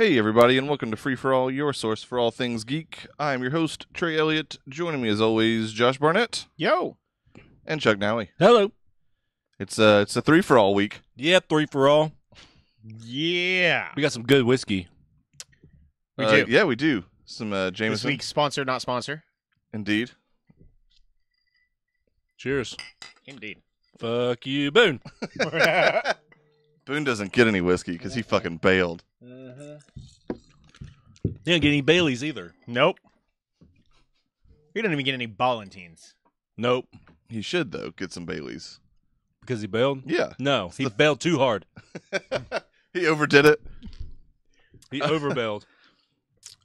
Hey everybody, and welcome to Free For All, your source for all things geek. I'm your host, Trey Elliott. Joining me as always, Josh Barnett. Yo. And Chuck Nally. Hello. It's a 3 for all week. Yep, 3 for all. Yeah. We got some good whiskey. We do. Yeah, we do. Some This Jameson. week's sponsor, not sponsor. Indeed. Cheers. Indeed. Fuck you, Boone. Boone doesn't get any whiskey because he fucking bailed. You don't get any Baileys either. Nope. We don't even get any Ballantines. Nope. He should, though, get some Baileys. Because he bailed? Yeah. No, he bailed too hard. He overdid it. He overbailed.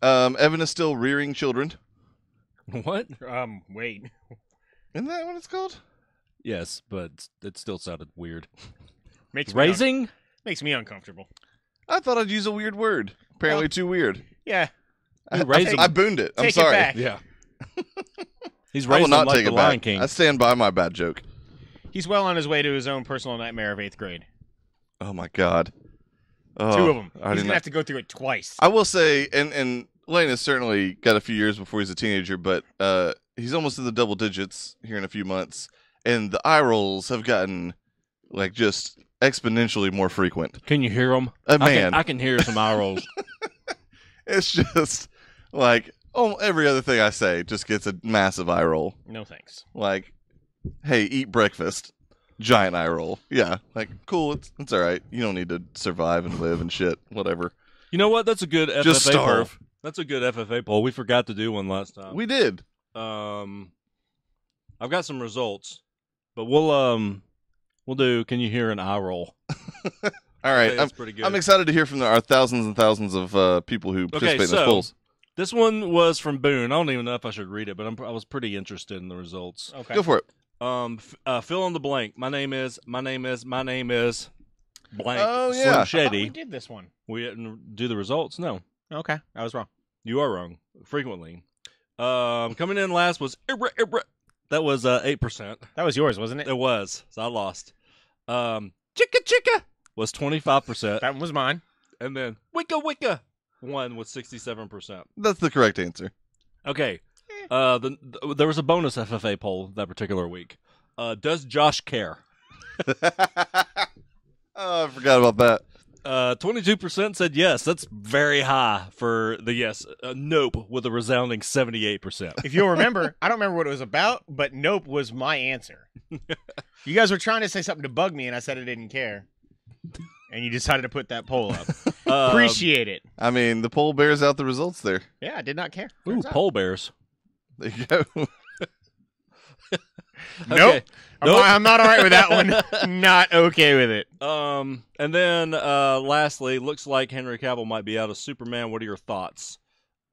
Evan is still rearing children. What? Wait. Isn't that what it's called? Yes, but it still sounded weird. Makes Raising? makes me uncomfortable. I thought I'd use a weird word. Apparently too weird. Yeah. Raising. I booned it. I'm Take sorry. it back. Yeah. He's I will raising not like take the it Lion back. King. I stand by my bad joke. He's well on his way to his own personal nightmare of 8th grade. Oh my god. Oh, 2 of them. I He's did going to not- have to go through it twice. I will say, and Lane has certainly got a few years before he's a teenager, but he's almost in the double digits here in a few months, and the eye rolls have gotten like just exponentially more frequent. Can you hear them? Man, I can hear some eye rolls. it's just like every other thing I say just gets a massive eye roll. No thanks. Like, hey, eat breakfast. Giant eye roll. Yeah, like cool. It's all right. You don't need to survive and live and shit. Whatever. You know what? That's a good FFA Just starve. poll. That's a good FFA poll. We forgot to do one last time. We did. I've got some results, but we'll do. Can you hear an eye roll? All right. That's pretty good. I'm excited to hear from our thousands and thousands of people who participate in so- those polls. This one was from Boone. I don't even know if I should read it, but I was pretty interested in the results. Okay. Go for it. Fill in the blank. My name is blank. Oh, Slim yeah. I thought we Shady. did this one. We didn't do the results. No, Okay. I was wrong. you are wrong. Frequently. Coming in last was that was 8%. That was yours, wasn't it? It was. So I lost. Chicka was 25%, That one was mine. and then Wicca won with 67%. That's the correct answer. Okay. There was a bonus FFA poll that particular week. Does Josh care? Oh, I forgot about that. 22% said yes. That's very high for the yes. Nope, with a resounding 78%. If you'll remember, I don't remember what it was about, but nope was my answer. You guys were trying to say something to bug me, and I said I didn't care. And you decided to put that poll up. Appreciate it. I mean, the poll bears out the results there. Yeah, I did not care. Ooh, Turns out. pole bears. There you go. Nope. Okay. Nope. I'm not all right with that one. Not okay with it. And then lastly, looks like Henry Cavill might be out of Superman. What are your thoughts?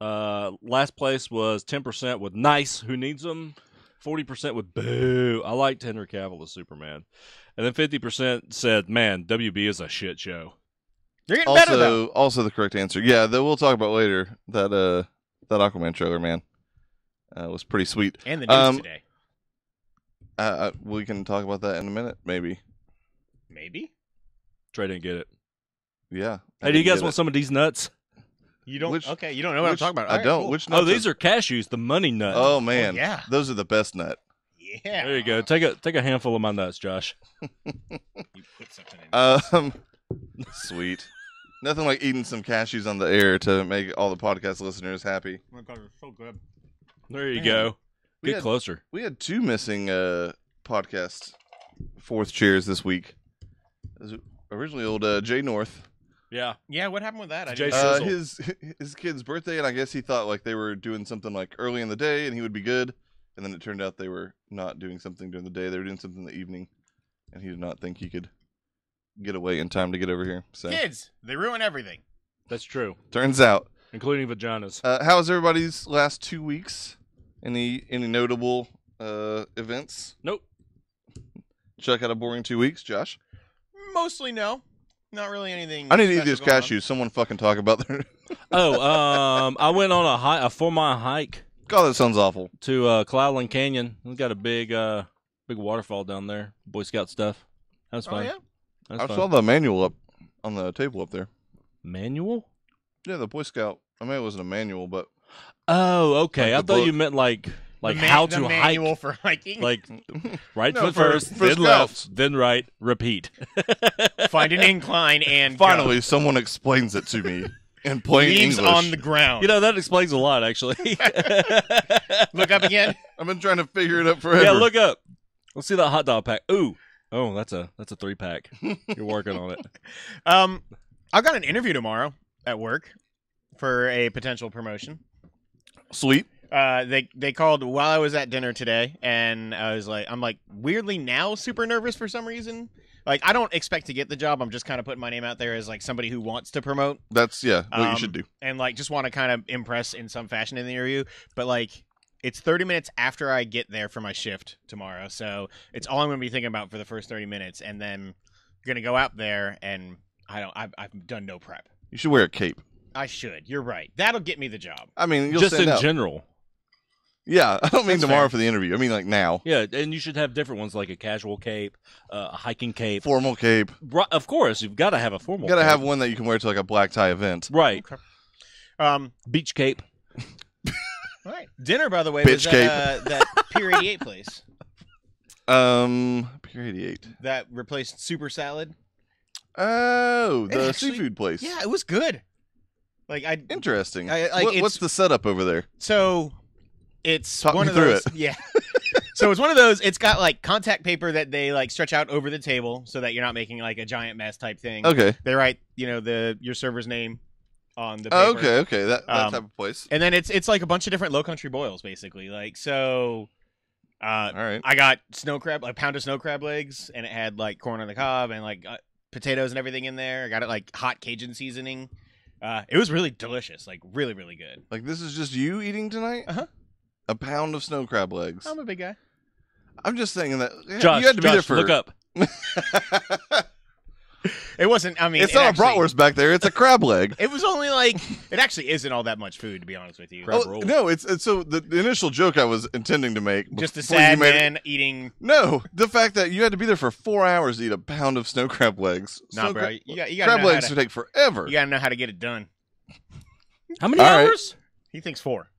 Last place was 10% with nice, who needs them? 40% with boo. I liked Henry Cavill as Superman. And then 50% said, man, WB is a shit show. You're getting better, though. Also the correct answer. Yeah, that we'll talk about later. That Aquaman trailer, man, was pretty sweet. And the news today. We can talk about that in a minute, maybe. Maybe. Trey didn't get it. Yeah. Hey, do you guys want some of these nuts? You don't. Which- Okay, you don't know what I'm talking about. I don't. Cool. Which Oh, nuts these are cashews, the money nut. Oh man, yeah. those are the best nut. Yeah. There you go. Take a handful of my nuts, Josh. You put something in. Sweet. Nothing like eating some cashews on the air to make all the podcast listeners happy. Oh my God, it's so good. There you Man. go. We Get had- closer. We had 2 missing podcast fourth chairs this week. It was originally old Jay North. Yeah. Yeah, what happened with that? I Jay didn't. Sizzle. His kid's birthday, and I guess he thought like they were doing something like early in the day, and he would be good. And then it turned out they were not doing something during the day; they were doing something in the evening, and he did not think he could get away in time to get over here. So Kids, they ruin everything. That's true. turns out. Including vaginas. How was everybody's last 2 weeks? Any notable events? Nope. Chuck had a boring 2 weeks. Josh, Mostly no. Not really anything. I need to eat special these going on. cashews. Someone fucking talk about their. I went on a 4-mile hike God, that sounds awful. to Cloudland Canyon. We got a big waterfall down there. Boy Scout stuff. That was Oh fun. yeah. That was I fun. saw the manual up on the table up there. Manual? Yeah, the Boy Scout. I mean, it wasn't a manual, but Oh, okay. Like I the thought book. you meant like The how the to manual hike. for hiking. Like right No, foot for first, then scouts. left, then right, repeat. Find an incline and finally someone explains it to me in plain leaves English. on the ground. You know, that explains a lot, actually. Look up again. I've been trying to figure it out forever. Yeah, look up. Let's see that hot dog pack. Ooh. Oh, that's a 3-pack. You're working on it. I've got an interview tomorrow at work for a potential promotion. Sweet. They called while I was at dinner today, and I'm like weirdly now super nervous for some reason. Like, I don't expect to get the job. I'm just kind of putting my name out there as like somebody who wants to promote. That's what you should do. And like just want to kind of impress in some fashion in the interview. But like, it's 30 minutes after I get there for my shift tomorrow, so it's all I'm going to be thinking about for the first 30 minutes, and then I'm going to go out there and I've done no prep. You should wear a cape. I should. You're right. That'll get me the job. I mean, you'll Just stand in out. general. Yeah, I don't mean That's tomorrow fair. for the interview. I mean like now. Yeah, and you should have different ones like a casual cape, a hiking cape. Formal cape. Of course, you've got to have a formal You gotta cape. have one that you can wear to like a black tie event. Right. Beach Cape. All right. Dinner, by the way, Bitch was cape. at that Pier 88 place Pier 88. that replaced Super Salad. Oh, the actually- seafood place. Yeah, it was good. Like Interesting. like, What's the setup over there? so it's Talk one me of through those. Yeah. So it's one of those. It's got like contact paper that they like stretch out over the table so that you're not making like a giant mess type thing. Okay. They write your server's name on the paper. Oh, okay. That Um, type of place. And then it's like a bunch of different low country boils basically. Like so. All right. I got a pound of snow crab legs, and it had like corn on the cob and like potatoes and everything in there. I got it like hot Cajun seasoning. It was really delicious, like really, really good. Like this is just you eating tonight? Uh-huh. A pound of snow crab legs. I'm a big guy. I'm just saying that Josh, you had to be there for. look up. It wasn't. I mean, It's it not actually- a bratwurst back there. It's a crab leg. It was only like it actually isn't all that much food, to be honest with you. Crab Oh, roll. no, it's so the initial joke I was intending to make. Just a before you sad made it- man eating. No, the fact that you had to be there for 4 hours to eat a pound of snow crab legs. Nah, Snow bro. crab- You gotta crab know legs how would to, take forever. you gotta know how to get it done. How many All right. hours? He thinks 4.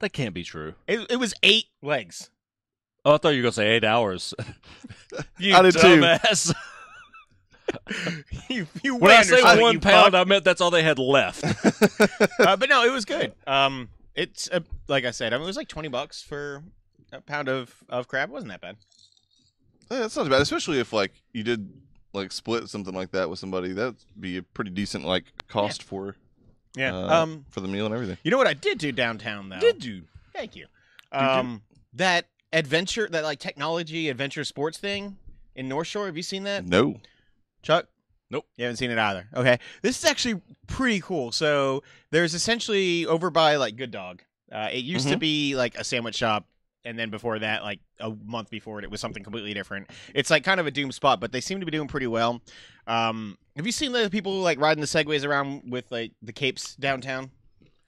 That can't be true. It was 8 legs. Oh, I thought you were going to say 8 hours. You I did too. dumbass. you When I understand say it, 1 you pound, fuck. I meant that's all they had left. But no, it was good. It's like I said, I mean, it was like $20 for a pound of crab. It wasn't that bad. Yeah, that's not too bad, especially if like you did like split something like that with somebody. That'd be a pretty decent like cost for Yeah. for the meal and everything. You know what I did do downtown though? Did you? Thank you. you? That adventure, that like technology adventure sports thing in North Shore. Have you seen that, No. Chuck? Nope. You haven't seen it either. Okay. This is actually pretty cool. So there's essentially over by like Good Dog. It used to be like a sandwich shop. And then before that, like a month before it was something completely different. It's like kind of a doom spot, but they seem to be doing pretty well. Have you seen the people like riding the segways around with like the capes downtown?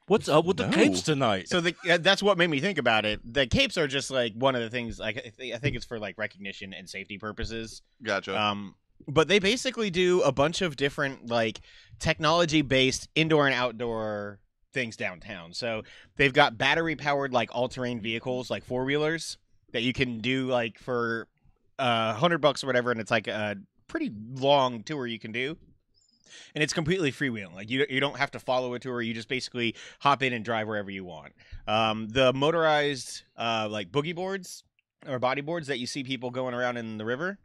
What's up with the No. capes tonight? So that's what made me think about it. The capes are just like one of the things. Like I think it's for like recognition and safety purposes. Gotcha. But they basically do a bunch of different like technology-based indoor and outdoor things downtown. So they've got battery-powered like all-terrain vehicles, like 4-wheelers that you can do like for $100 or whatever, and it's like a pretty long tour you can do. And it's completely freewheeling. Like you don't have to follow a tour. You just basically hop in and drive wherever you want. The motorized like boogie boards or body boards that you see people going around in the river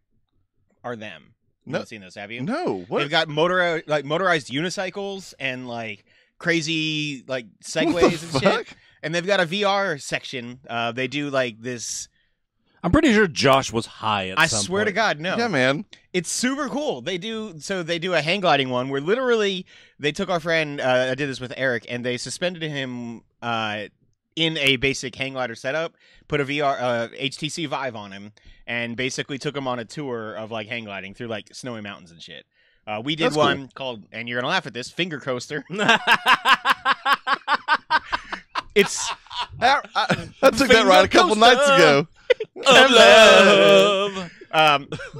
are them. You No. haven't seen those, have you? no. What? They've got motorized unicycles and like crazy like What segways the and shit. fuck? And they've got a VR section. They do like this. I'm pretty sure Josh was high at I some swear to point. God, no. Yeah, man. It's super cool. They do a hang gliding one where literally they took our friend. I did this with Eric, and they suspended him in a basic hang glider setup. Put a VR HTC Vive on him, and basically took him on a tour of like hang gliding through like snowy mountains and shit. We did That's cool. one called, and you're gonna laugh at this, Finger Coaster. It's I took that ride a couple coaster. nights ago. Of love.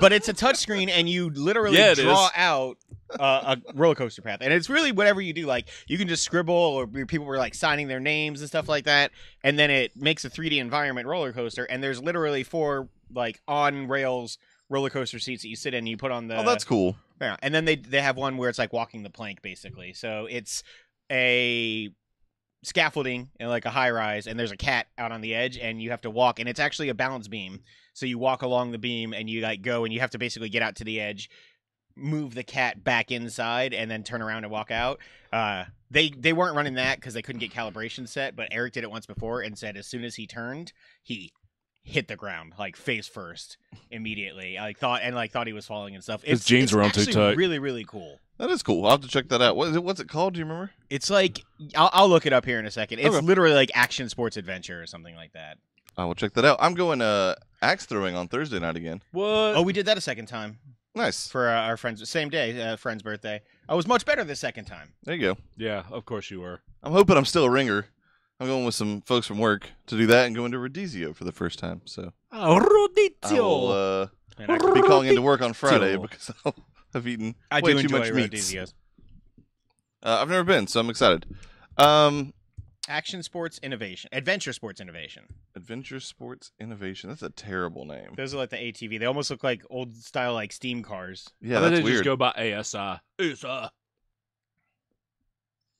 but it's a touchscreen, and you literally Yeah, it draw is. out a roller coaster path, and it's really whatever you do. Like you can just scribble, or people were like signing their names and stuff like that, and then it makes a 3D environment roller coaster. And there's literally 4 like on rails roller coaster seats that you sit in. And you put on the. Oh, that's cool. Yeah, and then they have one where it's like walking the plank basically. So it's a scaffolding and like a high rise, and there's a cat out on the edge, and you have to walk, and it's actually a balance beam. So you walk along the beam, and you like go, and you have to basically get out to the edge, move the cat back inside, and then turn around and walk out. They weren't running that because they couldn't get calibration set, but Eric did it once before and said as soon as he turned, he hit the ground like face first immediately. I thought he was falling and stuff. His jeans were on too actually tight. really, really cool. That is cool. I'll have to check that out. What's it called? Do you remember? It's like I'll look it up here in a second. It's Okay. literally like action sports adventure or something like that. I will check that out. I'm going axe throwing on Thursday night again. What? Oh, we did that a second time Nice. for our friend's same day, friend's birthday. I was much better the second time. There you go. Yeah, of course you were. I'm hoping I'm still a ringer. I'm going with some folks from work to do that and going to Rodizio for the first time. So I will And I, be calling into work on Friday Rodizio. because I'll have eaten I way do too enjoy much meats. Rodizio's. I've never been, so I'm excited. Action sports innovation, adventure sports innovation. Adventure Sports Innovation. That's a terrible name. Those are like the ATV. They almost look like old style like steam cars. Yeah, I bet that's they just weird. go by ASI. ASI.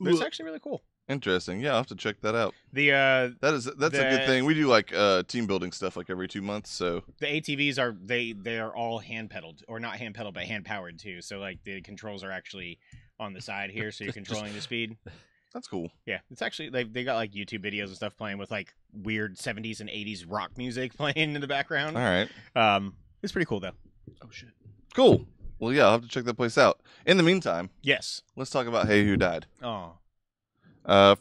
It's actually really cool. Interesting. Yeah, I'll have to check that out. The That's a good thing. We do like team building stuff like every 2 months. So ATVs are they are all hand pedaled, or not hand pedaled but hand powered too. So like the controls are actually on the side here, so you're controlling the speed. that's cool. Yeah, it's actually they got like YouTube videos and stuff playing with like weird 70s and 80s rock music playing in the background. All right. It's pretty cool though. Oh shit. Cool. Well, yeah, I'll have to check that place out. In the meantime, Yes. let's talk about Hey Who Died. Oh.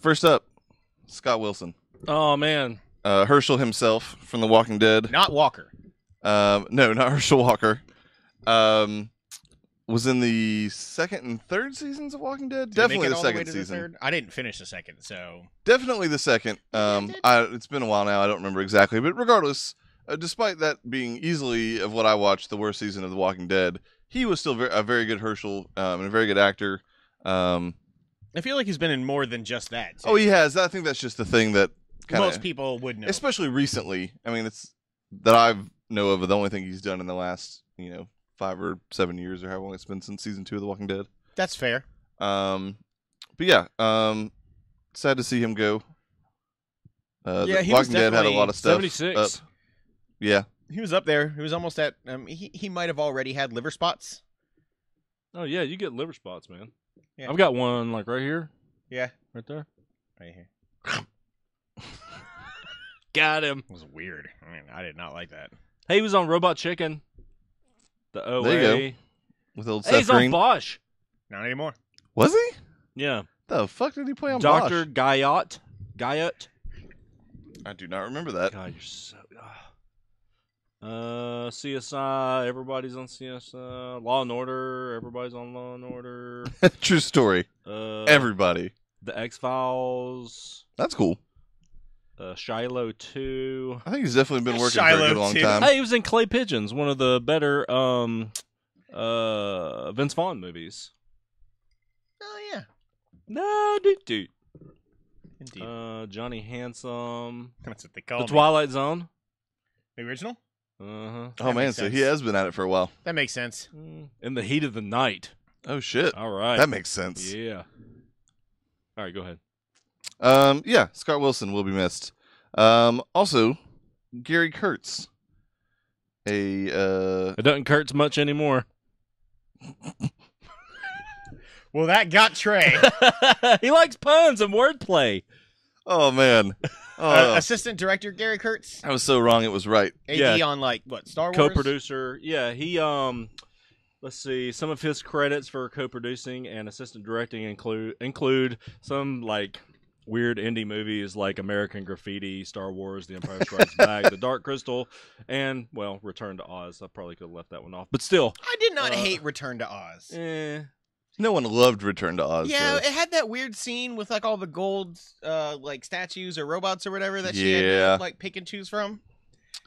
First up, Scott Wilson. Oh man. Herschel himself from The Walking Dead. Not Walker. No, not Herschel Walker. Was in the second and third seasons of Walking Dead. Did they make Definitely it the all way second to season. third? I didn't finish the second, so Definitely the second. did? It's been a while now. I don't remember exactly, but regardless, despite that being easily of what I watched the worst season of The Walking Dead, he was still a very good Herschel and a very good actor. I feel like he's been in more than just that. too. Oh, he has. I think that's just the thing that Most people would know. especially recently. I mean, it's that I know of the only thing he's done in the last 5 or 7 years or how long it's been since season 2 of The Walking Dead. That's fair. But yeah, sad to see him go. Yeah, The he was Walking Dead had a lot of stuff. 76. up. Yeah, He was up there. He was almost at. He might have already had liver spots. Oh yeah, you get liver spots, man. Yeah. I've got one like right here, Yeah, right there. right here. Got him. It was weird. I mean, I did not like that. Hey, he was on Robot Chicken. The OA. There you go. with old Hey, Seth he's on Green. Bosch. Not anymore. Was he? Yeah. The fuck did he play on Dr. Bosch? Guyot. Guyot. I do not remember that. God, you're so. CSI. Everybody's on CSI. Law and Order. Everybody's on Law and Order. True story. Everybody. The X Files. That's cool. Shiloh 2. I think he's definitely been working for a Shiloh good long too. time. Hey, he was in Clay Pigeons, one of the better Vince Vaughn movies. Oh yeah, No, dude. indeed. Johnny Handsome. That's what they call The me. Twilight Zone. The original. Uh-huh. Oh That man, makes so he sense. has been at it for a while. That makes sense. In the Heat of the Night. Oh shit. All right. That makes sense. Yeah. All right, go ahead. Yeah, Scott Wilson will be missed. Also, Gary Kurtz. It doesn't hurt much anymore. Well, that got Trey. He likes puns and wordplay. Oh man. Oh, Assistant director Gary Kurtz. I was so wrong. It was right. AD Yeah. on like what Star Wars. Co-producer. Yeah, he let's see, some of his credits for co-producing and assistant directing include some like weird indie movies like American Graffiti, Star Wars, The Empire Strikes Back, The Dark Crystal, and well, Return to Oz. I probably could have left that one off, but still. I did not hate Return to Oz. No one loved Return to Oz. Yeah, though. it had that weird scene with like all the gold, like statues or robots or whatever that she had Yeah. to, like pick and choose from.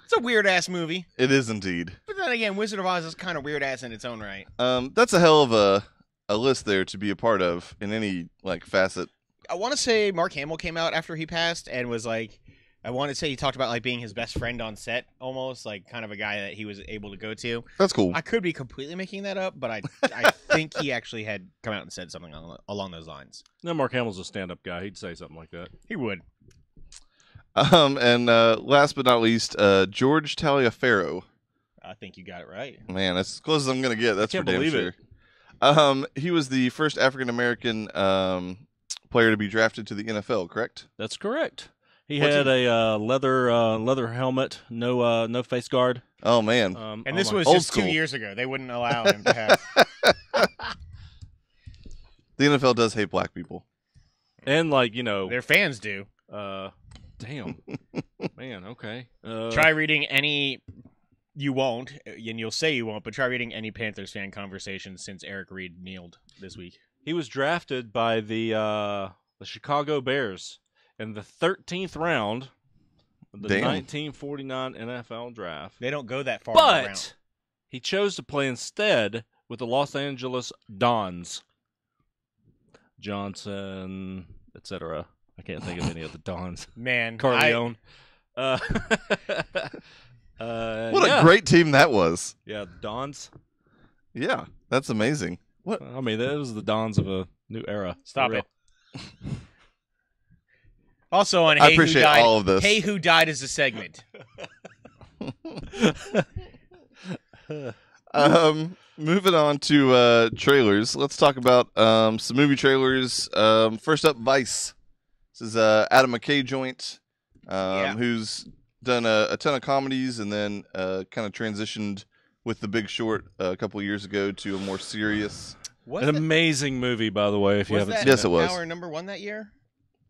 It's a weird ass movie, It is indeed. but then again, Wizard of Oz is kind of weird ass in its own right. That's a hell of a list there to be a part of in any like facet. I want to say Mark Hamill came out after he passed and was like, I want to say he talked about like being his best friend on set, almost like kind of a guy that he was able to go to. That's cool. I could be completely making that up, but I think he actually had come out and said something along those lines. No, Mark Hamill's a stand-up guy. He'd say something like that. He would. And last but not least, George Taliaferro. I think you got it right. Man, that's as close as I'm gonna get. That's can't for damn believe sure. it. He was the first African American player to be drafted to the NFL. Correct? That's correct. He What's had a leather helmet, no face guard. Oh man. And this was Old just 2 school. years ago. They wouldn't allow him to have. The NFL does hate black people. And like Their fans do. damn, man. Okay. Try reading any. You won't, and you'll say you won't, but try reading any Panthers fan conversations since Eric Reed kneeled this week. He was drafted by the Chicago Bears in the 13th round of the Damn. 1949 NFL draft. They don't go that far. in the round. But he chose to play instead with the Los Angeles Dons. Johnson, etc. I can't think of any of the Dons. Man, Carleone. What yeah. a great team that was. Yeah, the Dons. Yeah, that's amazing. What? I mean, that was the Dons of a new era. Stop For real. it. Also on I Hey appreciate Who Died, all of this. Hey Who Died is a segment. Moving on to trailers. Let's talk about some movie trailers. First up, Vice. This is Adam McKay joint, who's done a ton of comedies and then kind of transitioned with The Big Short a couple of years ago to a more serious. An amazing movie, by the way, if you Was haven't that seen Yes, it it. was. Our number one that year,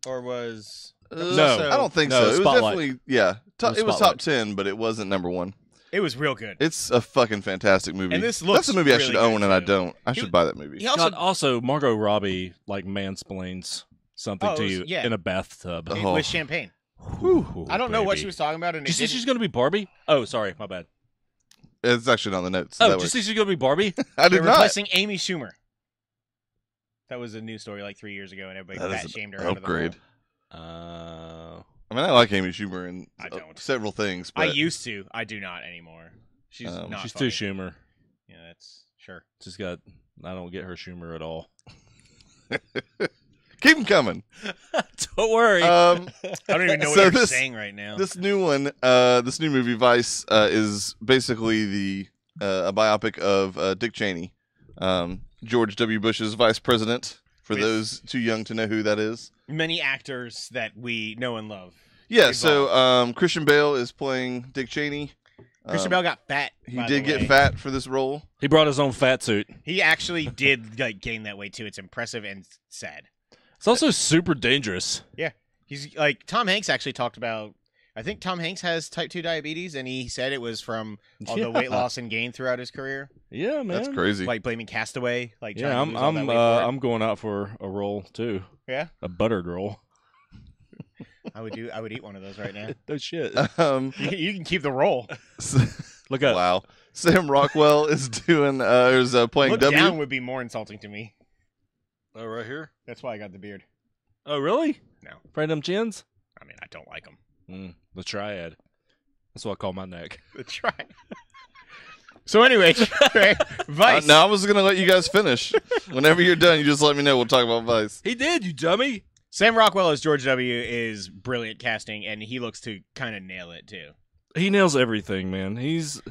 or was No. I don't think No, so. It was Spotlight. definitely it was Spotlight. top 10, but it wasn't number one. It was real good. It's a fucking fantastic movie. And this That's looks a movie I really should good, own, and I too. don't. I should buy that movie. He also God, also, Margot Robbie like mansplains something Oh, to it was- you yeah. in a bathtub. Oh. with champagne. Whew, I don't know what baby. she was talking about, and Did you it see didn't- she's going to be Barbie? Oh, sorry, my bad. It's actually on the notes. Oh, That did you works. see she's going to be Barbie? I they're did not. replacing Amy Schumer. That was a news story like 3 years ago, and everybody That is fat shamed her. an out of the upgrade. role. I mean, I like Amy Schumer in I don't. several things, I but used to. I do not anymore. She's not. She's funny. too Schumer. Yeah, that's sure. She's got. I don't get her Schumer at all. keep them coming. Don't worry. I don't even know what So you're this- saying right now. This new one, this new movie, Vice, is basically a biopic of Dick Cheney, George W. Bush's vice president. For With- those too young to know who that is. Many actors that we know and love. Yeah, so Christian Bale is playing Dick Cheney. Christian Bale got fat. He by did the get way. fat for this role. he brought his own fat suit. He actually did like gain that weight too. It's impressive and sad. It's also super dangerous. He's like Tom Hanks actually talked about. I think Tom Hanks has type 2 diabetes, and he said it was from all the weight loss and gain throughout his career, Yeah, man. That's crazy. like blaming Castaway. Like Yeah, trying to lose all that weight for it. I'm going out for a roll too. Yeah, A buttered roll. I would eat one of those right now. No shit. You can keep the roll. Look up. Wow. Sam Rockwell is doing playing Look W. down would be more insulting to me. Oh, right here. That's why I got the beard. Oh, really? No. Afraid of them chins? I mean, I don't like them. The triad. That's what I call my neck. Try. So anyway, Vice. No, I was gonna let you guys finish. Whenever you're done, you just let me know. We'll talk about Vice. He did, you dummy. Sam Rockwell as George W. is brilliant casting, and he looks to kind of nail it too. He nails everything, man. He's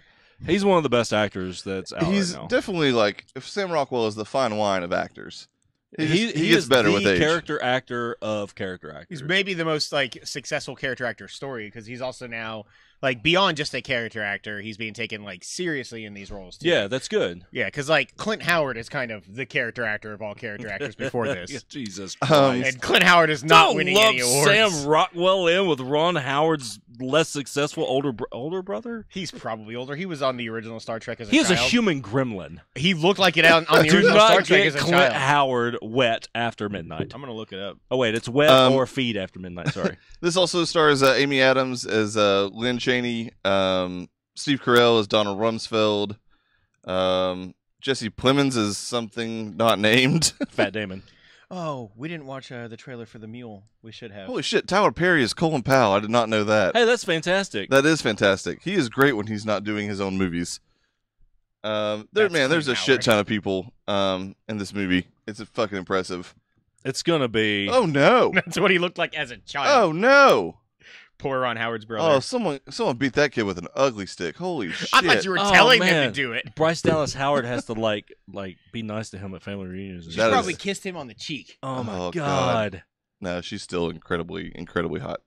one of the best actors that's out He's right now. definitely like if Sam Rockwell is the fine wine of actors. He He gets is better the with age. character actor of character actors. He's maybe the most like successful character actor story because he's also now like beyond just a character actor. He's being taken like seriously in these roles too. Yeah, that's good. Yeah, because like Clint Howard is kind of the character actor of all character actors before this, Jesus Um, Christ. and Clint Howard is not Don't winning lump any awards. Sam Rockwell in with Ron Howard's less successful older brother. He's probably older. He was on the original Star Trek as a He is a child. human gremlin. He looked like it on the Do original Star not Trek get as a Clint child. Howard wet after midnight. I'm gonna look it up. Oh wait, it's wet or feed after midnight. Sorry. This also stars Amy Adams as Lynn Cheney, Steve Carell as Donald Rumsfeld, Jesse Plemons is something not named. Fat Damon. Oh, we didn't watch the trailer for The Mule. We should have. Holy shit, Tyler Perry is Colin Powell. I did not know that. Hey, that's fantastic. That is fantastic. He is great when he's not doing his own movies. There's a Clint shit Howard. ton of people in this movie. It's fucking impressive. It's gonna be. Oh no! That's what he looked like as a child. Oh no! Poor Ron Howard's brother. Oh, someone beat that kid with an ugly stick. Holy shit! I thought you were Oh, telling him man. to do it. Bryce Dallas Howard has to like be nice to him at family reunions. and She That shit. probably is- kissed him on the cheek. Oh my Oh, god. God. No, she's still incredibly hot.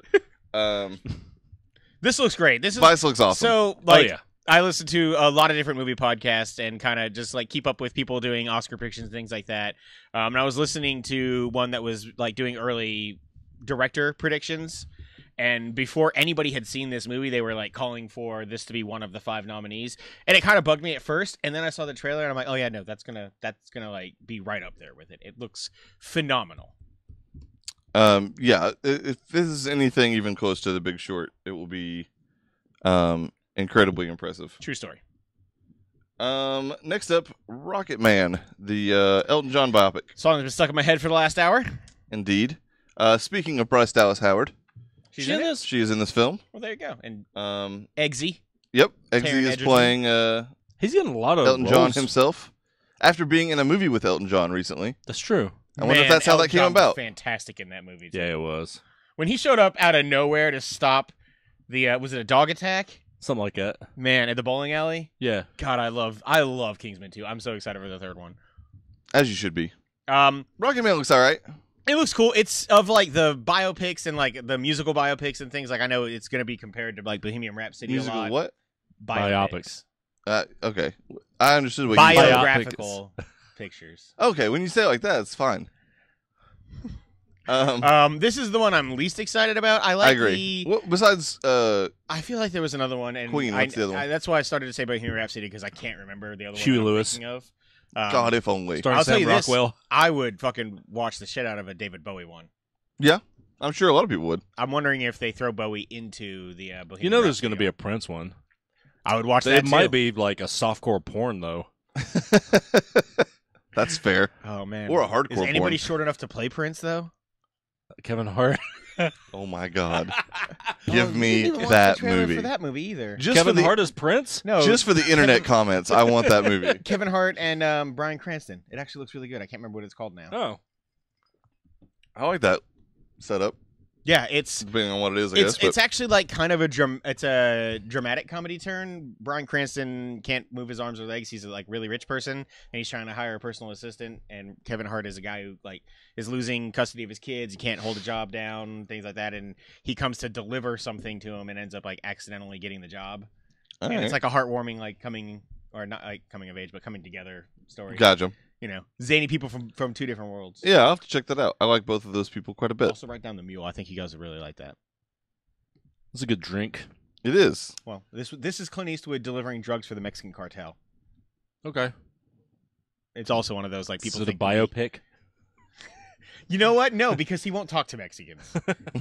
This looks great. This is Vice looks awesome. so like. Oh yeah. I listen to a lot of different movie podcasts and kind of just like keep up with people doing Oscar predictions and things like that. And I was listening to one that was like doing early director predictions. And before anybody had seen this movie, they were like calling for this to be one of the 5 nominees. And it kind of bugged me at first. And then I saw the trailer and I'm like, oh yeah, no, that's gonna like be right up there with it. It looks phenomenal. Yeah, if this is anything even close to The Big Short, it will be incredibly impressive. True story. Next up, Rocket Man, the Elton John biopic. Song that's been stuck in my head for the last hour. Indeed. Speaking of Bryce Dallas Howard, She's She in in it. this? she is in this film. Well, there you go. And Yep, Eggsy. Eggsy Taron is Egerton. playing He's getting a lot of Elton John roles. himself after being in a movie with Elton John recently. That's true. I wonder if Man, that's how Elton that came John was about. fantastic in that movie. Too. Yeah, it was When he showed up out of nowhere to stop the was it a dog attack? something like that. Man, at the bowling alley. Yeah. God, I love Kingsman 2. I'm so excited for the third one. As you should be. Rocket Rocket Man looks all right. It looks cool. It's of like the biopics and like the musical biopics and things. Like I know it's going to be compared to like Bohemian Rhapsody a Musical lot. what? Biopics. Okay, I understood what you said. Biographical pictures. Okay, when you say it like that, it's fine. This is the one I'm least excited about. I like I agree. Well, besides, I feel like there was another one, and Queen, what's the other one? that's why I started to say Bohemian Rhapsody because I can't remember the other Huey one. I'm Lewis. thinking Of. God, if only. Starring I'll tell Sam you this. Rockwell. I would fucking watch the shit out of a David Bowie one. I'm sure a lot of people would. I'm wondering if they throw Bowie into the Bohemian You know, there's going to Rhapsody be a Prince one. I would watch that It might too. be like a softcore porn though. That's fair. Oh man, Or a hardcore Is anybody porn. short enough to play Prince though? Kevin Hart. Oh my God. Oh, Give you me didn't even watch that the trailer movie. for that movie either. Just Kevin for the Hart is Prince. No, just for the internet comments, I want that movie. Kevin Hart and Bryan Cranston. It actually looks really good. I can't remember what it's called now. Oh, I like that setup, Yeah, it's depending on what it is. I guess. it's actually like kind of it's a dramatic comedy turn. Bryan Cranston can't move his arms or legs. He's a like really rich person, and he's trying to hire a personal assistant. And Kevin Hart is a guy who like is losing custody of his kids. He can't hold a job down, things like that. And he comes to deliver something to him, and ends up like accidentally getting the job. All And right. it's like a heartwarming like coming or not like coming of age, but coming together story. Gotcha. You know, zany people from two different worlds. Yeah, I'll have to check that out. I like both of those people quite a bit. Also, write down The Mule. I think you guys would really like that. it's a good drink. It is. Well, this is Clint Eastwood delivering drugs for the Mexican cartel. Okay. It's also one of those like Is people it a think biopic? You know what? No, because he won't talk to Mexicans.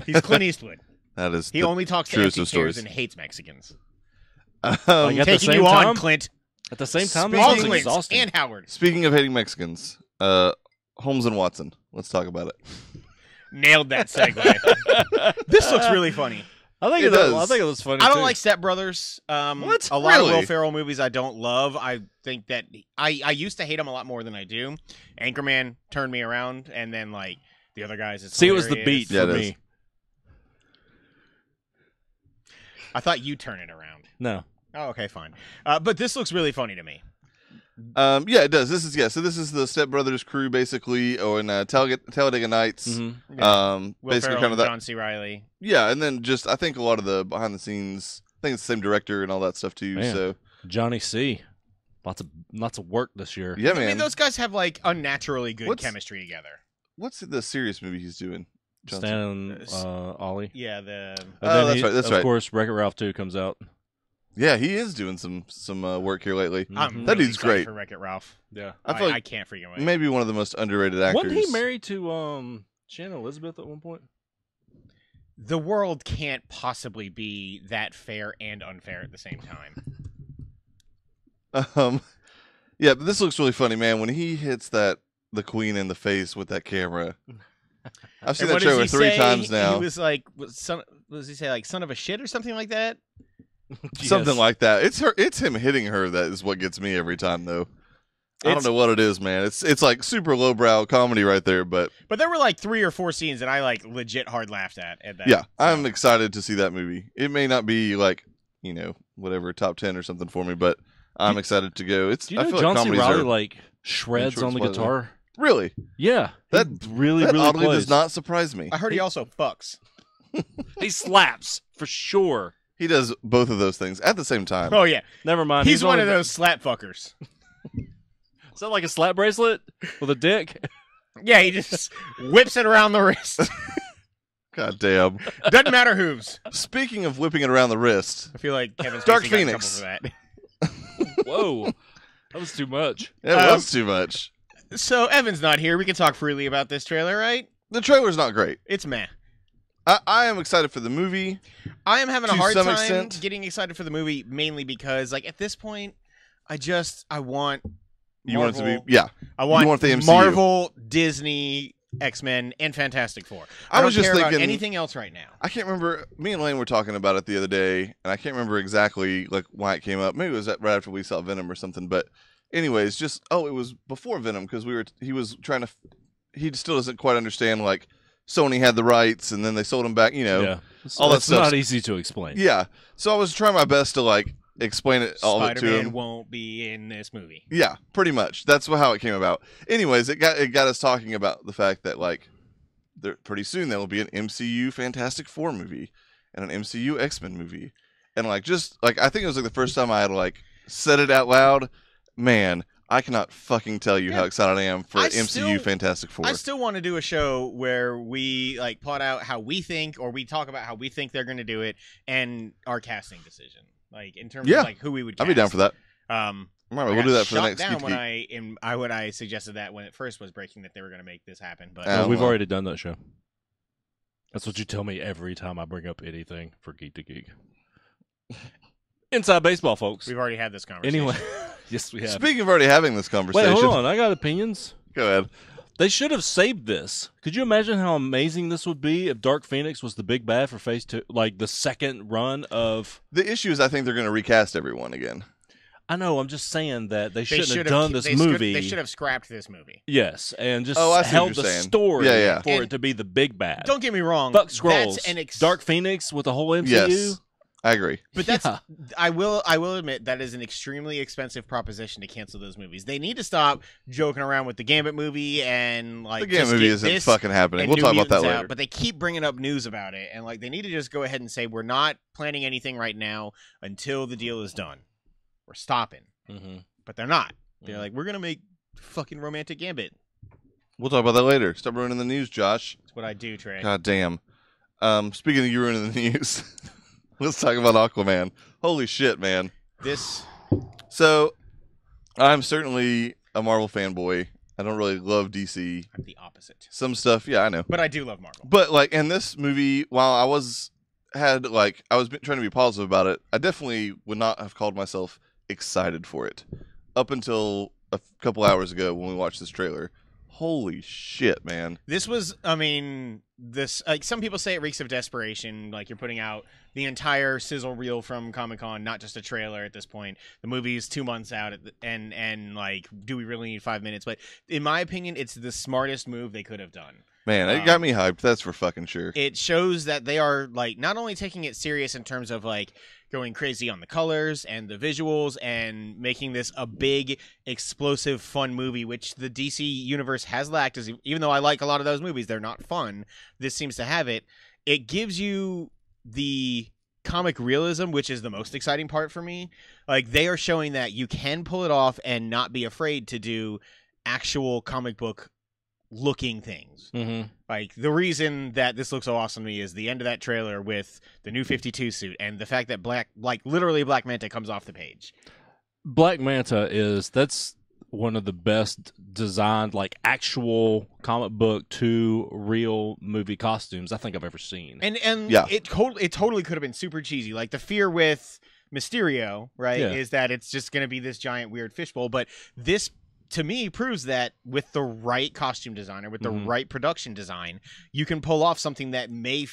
He's Clint Eastwood. That is. He the only talks to truest empty of chairs stories. and hates Mexicans. Like at the Taking same you on, time? Clint. At the same time, Speaking- All that sounds Clints exhausting. and Howard. Speaking of hating Mexicans, Holmes and Watson. Let's talk about it. Nailed that segue. This looks really funny. I think It does. I think it was funny. I don't too. like Step Brothers. What? A lot of Really? Will Ferrell movies I don't love. I think that I used to hate him a lot more than I do. Anchorman turned me around, and then like the other guys. It's See, it was the hilarious. beat Yeah, for it me. is. I thought you turn it around. No. Oh, okay, fine. But this looks really funny to me. Yeah, it does. So this is the Step Brothers crew basically, or in Talladega Nights. Mm-hmm. Will Basically, Ferrell kind of and that. John C. Riley. Yeah, and then just I think a lot of the behind the scenes. I think it's the same director and all that stuff too. Man. So Johnny C. Lots of work this year. yeah, I man. mean, those guys have like unnaturally good What's- chemistry together. What's the serious movie he's doing? Johnson? Stan and Ollie. Yeah, the And Oh, then that's right, that's of right. course, Wreck-It Ralph 2 comes out. Yeah, he is doing some work here lately. I'm That really dude's excited great. for Wreck-It Ralph. Yeah. I feel like I can't freaking wait. maybe one of the most underrated actors. Wasn't he married to Shannon Elizabeth at one point? The world can't possibly be that fair and unfair at the same time. Yeah, but this looks really funny, man. When he hits the Queen in the face with that camera. I've seen And that what does trailer he 3 say? times now. He was like, what does he say? Like, son of a shit or something like that? Something Yes. like that. It's him hitting her that is what gets me every time, though. I don't It's- know what it is, man. It's like super lowbrow comedy right there, but But there were like 3 or 4 scenes that I like legit hard laughed at that. yeah, So- I'm excited to see that movie. It may not be like, whatever top 10 or something for me, but I'm excited to go. Do you I know feel John like C. comedies Riley are like shreds short on the slides, guitar? really Yeah, That- he really that oddly plays. does not surprise me. I heard he also fucks. He slaps for sure. He does both of those things at the same time. Oh yeah, Never mind. he's one only- of those slap fuckers. Is that like a slap bracelet with a dick? Yeah, he just whips it around the wrist. God damn. Doesn't matter whose. Speaking of whipping it around the wrist, I feel like Kevin Dark Spacey got in Phoenix. trouble for that. Whoa, that was too much. it was too much. So Evan's not here. We can talk freely about this trailer, right? The trailer's not great. It's meh. I am excited for the movie. I am having a To hard some time extent. getting excited for the movie, mainly because, like, at this point, I want You want it to Marvel- be, yeah. I want, want the MCU. Marvel, Disney, X-Men, and Fantastic Four. I I was don't just care about thinking- anything else right now. I can't remember. Me and Lane were talking about it the other day, and I can't remember exactly like why it came up. Maybe it was right after we saw Venom or something. But, anyways, it was before Venom because he was trying to. He still doesn't quite understand like Sony had the rights, and then they sold them back. Yeah, all that it's stuff's- not easy to explain. Yeah. So I was trying my best to like explain it all of it to Spider-Man him. won't be in this movie. Yeah, pretty much. That's how it came about. Anyways, it got us talking about the fact that like pretty soon there will be an MCU Fantastic Four movie and an MCU X-Men movie. And like just like I think it was like the first time I had like said it out loud. Man, I cannot fucking tell you how Yeah. excited I am for I MCU still- Fantastic Four. I still want to do a show where we like plot out how we think, or we talk about how we think they're going to do it, and our casting decision, like in terms Yeah. of like who we would. I'd be down for that. Um, All right, I we'll got do that for the shot next down Geek when Geek. when I suggested that when it first was breaking that they were going to make this happen, but Oh, We've well. already done that show. That's what you tell me every time I bring up anything for Geek to Geek. Inside baseball, folks. we've already had this conversation. Anyway, yes, we have. Speaking of already having this Wait, conversation, hold on. I got opinions. go ahead. They should have saved this. Could you imagine how amazing this would be if Dark Phoenix was the big bad for Phase 2, like the second run of? The issue is I think they're going to recast everyone again. I know. I'm just saying that they They shouldn't should have done this movie. They should have scrapped this movie. Yes, and just Oh, I see what held you're the saying. story Yeah, yeah. for And it to be the big bad. Don't get me wrong. Fuck Skrulls. That's an Dark Phoenix with the whole MCU. Yes, I agree. But that's Yeah. I will admit that is an extremely expensive proposition to cancel those movies. They need to stop joking around with the Gambit movie and like The game just movie get isn't this fucking happening. and We'll New talk about that Mutants out, later. but they keep bringing up news about it, and like they need to just go ahead and say we're not planning anything right now until the deal is done. We're stopping, Mm-hmm. but they're not. They're Mhm. like we're gonna make fucking Romantic Gambit. We'll talk about that later. Stop ruining the news, Josh. That's what I do, Trey. God damn. Speaking of you ruining the news, let's talk about Aquaman. Holy shit, man. This So, I'm certainly a Marvel fanboy. I don't really love DC. I'm the opposite, Some stuff, yeah, I know. but I do love Marvel. But like in this movie, while I was trying to be positive about it, I definitely would not have called myself excited for it up until a couple hours ago when we watched this trailer. Holy shit, man. This was, I mean, this like some people say it reeks of desperation. Like you're putting out the entire sizzle reel from Comic-Con, not just a trailer at this point. The movie is 2 months out, and like, do we really need 5 minutes? But in my opinion, it's the smartest move they could have done. Man, it got me hyped. That's for fucking sure. It shows that they are like not only taking it serious in terms of like going crazy on the colors and the visuals and making this a big explosive fun movie, which the DC universe has lacked. As even though I like a lot of those movies, they're not fun. This seems to have it. It gives you the comic realism, which is the most exciting part for me. Like they are showing that you can pull it off and not be afraid to do actual comic book looking things. Mm-hmm. Like the reason that this looks so awesome to me is the end of that trailer with the new 52 suit and the fact that literally Black Manta comes off the page. Black Manta that's one of the best designed, like actual comic book to real movie costumes I think I've ever seen. And Yeah. it totally could have been super cheesy. Like the fear with Mysterio, right, Yeah. is that it's just going to be this giant weird fishbowl. But this, to me, proves that with the right costume designer, with the Mhm. right production design, you can pull off something that may